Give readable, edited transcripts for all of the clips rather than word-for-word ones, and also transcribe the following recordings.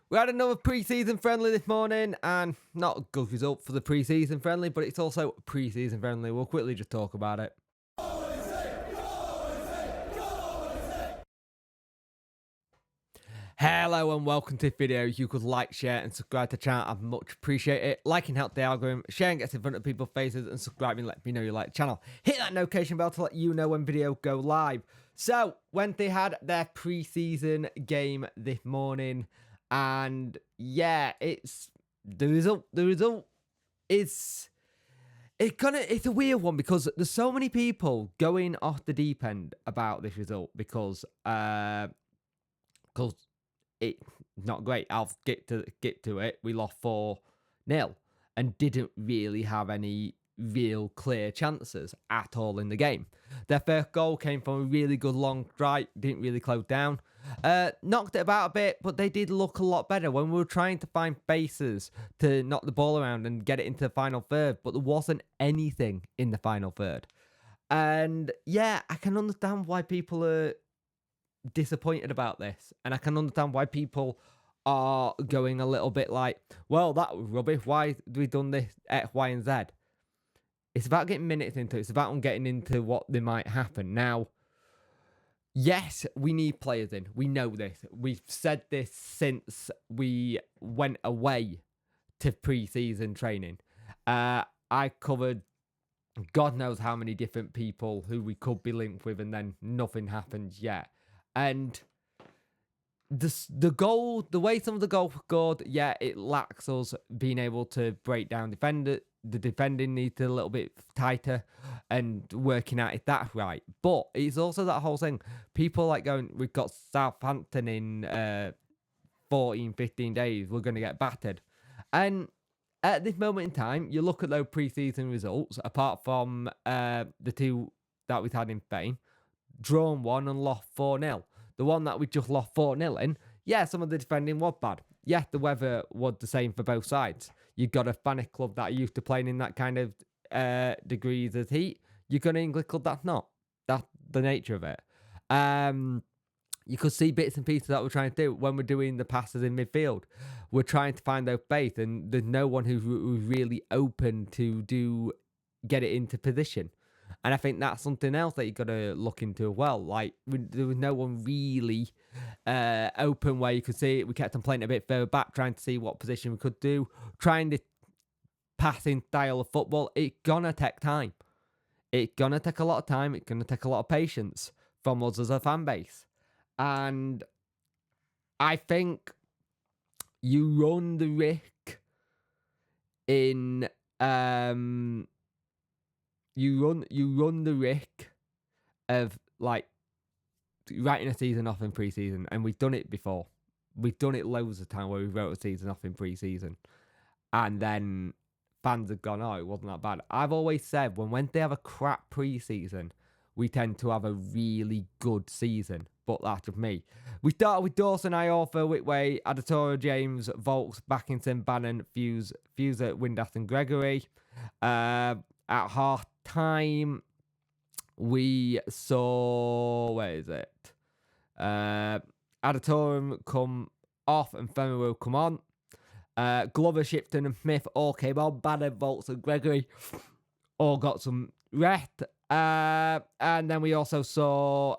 We had another pre-season friendly this morning, and not a good result for the pre-season friendly, but it's also pre-season friendly. We'll quickly just talk about it. Hello and welcome to this video. If you could like, share and subscribe to the channel, I'd much appreciate it. Liking helps the algorithm, sharing gets in front of people's faces, and subscribing lets me know you like the channel. Hit that notification bell to let you know when videos go live. So, when they had their pre-season game this morning, and yeah, it's the result. The result is it's a weird one because there's so many people going off the deep end about this result because it's not great. I'll get to it. We lost 4-0 and didn't really have any real clear chances at all in the game. Their first goal came from a really good long strike, didn't really close down. Knocked it about a bit, but they did look a lot better when we were trying to find bases to knock the ball around and get it into the final third, but there wasn't anything in the final third. And yeah, I can understand why people are disappointed about this, and I can understand why people are going a little bit like, well, that was rubbish, why have we done this X, Y and Z? It's about getting minutes into it. It's about getting into what they might happen. Now, yes, we need players in. We know this. We've said this since we went away to pre-season training. I covered God knows how many different people who we could be linked with, and then nothing happens yet. And the way some of the goals were scored, yeah, it lacks us being able to break down defender. The defending needs a little bit tighter and working out if that's right. But it's also that whole thing. People like going, we've got Southampton in 14, 15 days. We're going to get battered. And at this moment in time, you look at those pre-season results, apart from the two that we've had in Spain, drawn 1 and lost 4-0. The one that we just lost 4-0 in, yeah, some of the defending was bad. Yeah, the weather was the same for both sides. You've got a Spanish club that are used to playing in that kind of degrees of heat. You've got an English club that's not. That's the nature of it. You could see bits and pieces that we're trying to do when we're doing the passes in midfield. We're trying to find those space, and there's no one who's really open to get it into position. And I think that's something else that you've got to look into as well. Like, there was no one really open where you could see it. We kept on playing a bit further back, trying to see what position we could do. Trying the passing style of football, it's going to take time. It's going to take a lot of time. It's going to take a lot of patience from us as a fan base. And I think you run the risk in... You run the risk of like writing a season off in pre-season, and we've done it before. We've done it loads of time where we wrote a season off in pre-season, and then fans have gone, "Oh, it wasn't that bad." I've always said when they have a crap pre-season, we tend to have a really good season. But that's just me. We started with Dawson, Iorfa, Whitway, Adetoro, James, Volks, Backinson, Bannon, Fuse at Windass and Gregory. At half time, we saw, where is it? Adetorum come off and Femeru come on. Glover, Shipton and Smith all came on. Bannon, Volks and Gregory all got some rest. And then we also saw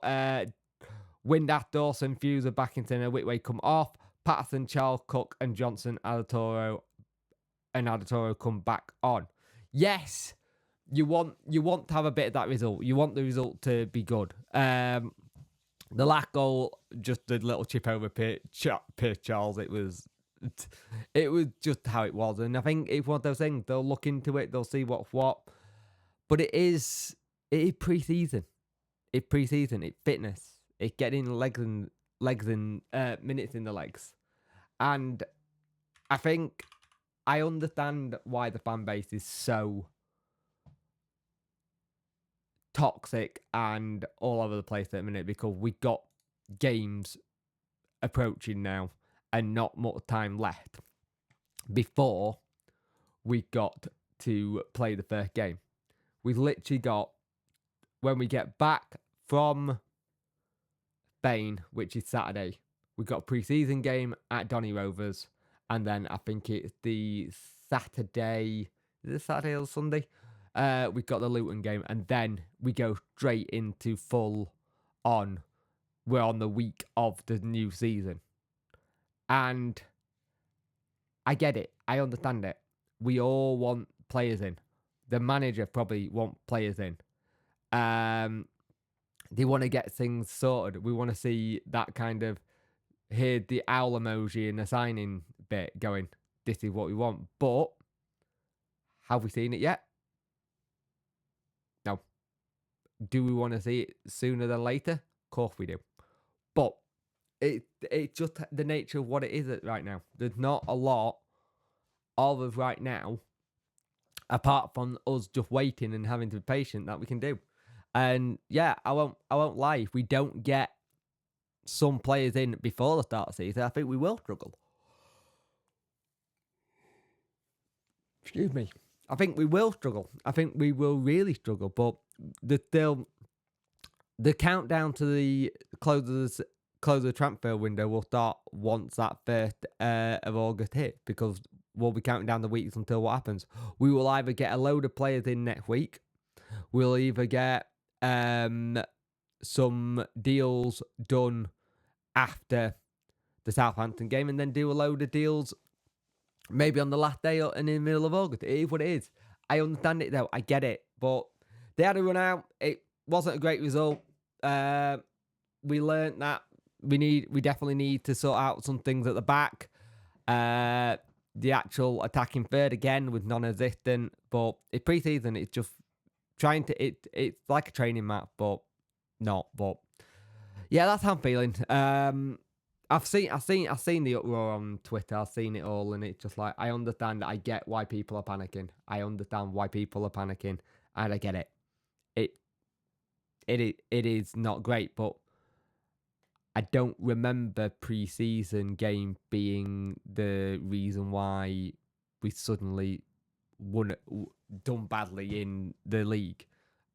Windass, Dawson, Fuse, Backinson and Whitway come off. Patterson, Charles, Cook and Johnson, Adetoro come back on. Yes, you want to have a bit of that result. You want the result to be good. The last goal, just a little chip over Pierce Charles. It was just how it was, and I think it's one of those things. They'll look into it. They'll see what's what. But it is pre-season. It's pre-season. It's fitness. It's getting legs and minutes in the legs, and I think I understand why the fan base is so toxic and all over the place at the minute, because we got games approaching now and not much time left before we got to play the first game. We've literally got, when we get back from Spain, which is Saturday, We've got a pre-season game at Donny Rovers, and then I think it's the Saturday. Is it Saturday or Sunday? We've got the Luton game, and then we go straight into full on. We're on the week of the new season, and I get it. I understand it. We all want players in. The manager probably want players in. They want to get things sorted. We want to see that kind of, hear the owl emoji in the signing bit going, this is what we want. But have we seen it yet? No. Do we want to see it sooner than later? Of course we do. But it's just the nature of what it is right now. There's not a lot of us right now, apart from us just waiting and having to be patient, that we can do. And yeah, I won't lie. If we don't get some players in before the start of the season, I think we will struggle. Excuse me. I think we will struggle. I think we will really struggle. But the countdown to the close of the transfer window will start once that 1st of August hits, because we'll be counting down the weeks until what happens. We will either get a load of players in next week. We'll either get some deals done after the Southampton game, and then do a load of deals maybe on the last day or in the middle of August. It is what it is. I understand it though. I get it. But they had a run out. It wasn't a great result. We learned that we definitely need to sort out some things at the back. The actual attacking third again was non-existent. But it's pre-season. It's just trying to. It's like a training map, but not. But yeah, that's how I'm feeling. I've seen the uproar on Twitter. I've seen it all, and it's just like, I understand. I get why people are panicking. I understand why people are panicking, and I get it. It is not great, but I don't remember pre-season game being the reason why we suddenly done badly in the league.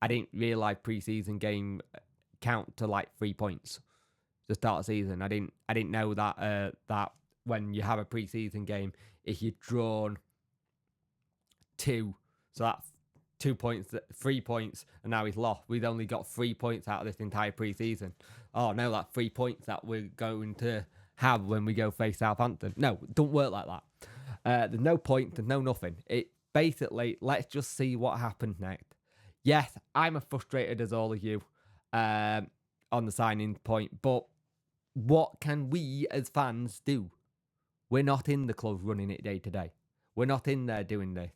I didn't realise pre-season game count to like 3 points to start the season. I didn't know that that when you have a pre-season game, if you've drawn 2, so that's 2 points, 3 points, and now he's lost. We've only got 3 points out of this entire pre-season. Oh no, that's 3 points that we're going to have when we go face Southampton. No, it don't work like that. There's no point, there's no nothing. It basically, let's just see what happens next. Yes, I'm as frustrated as all of you on the signing point, but what can we as fans do? We're not in the club running it day to day. We're not in there doing this.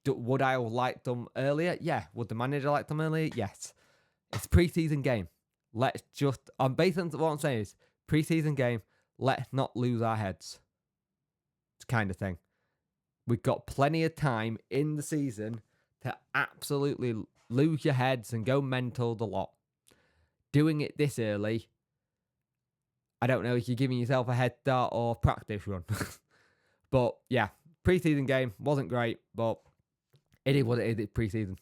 Would I have liked them earlier? Yeah. Would the manager like them earlier? Yes. It's a pre-season game. Let's just, based on what I'm saying is, pre-season game, let's not lose our heads. It's kind of thing. We've got plenty of time in the season to absolutely lose your heads and go mental the lot. Doing it this early, I don't know if you're giving yourself a head start or practice run. But yeah, pre-season game wasn't great, but it is what it is. It's pre-season.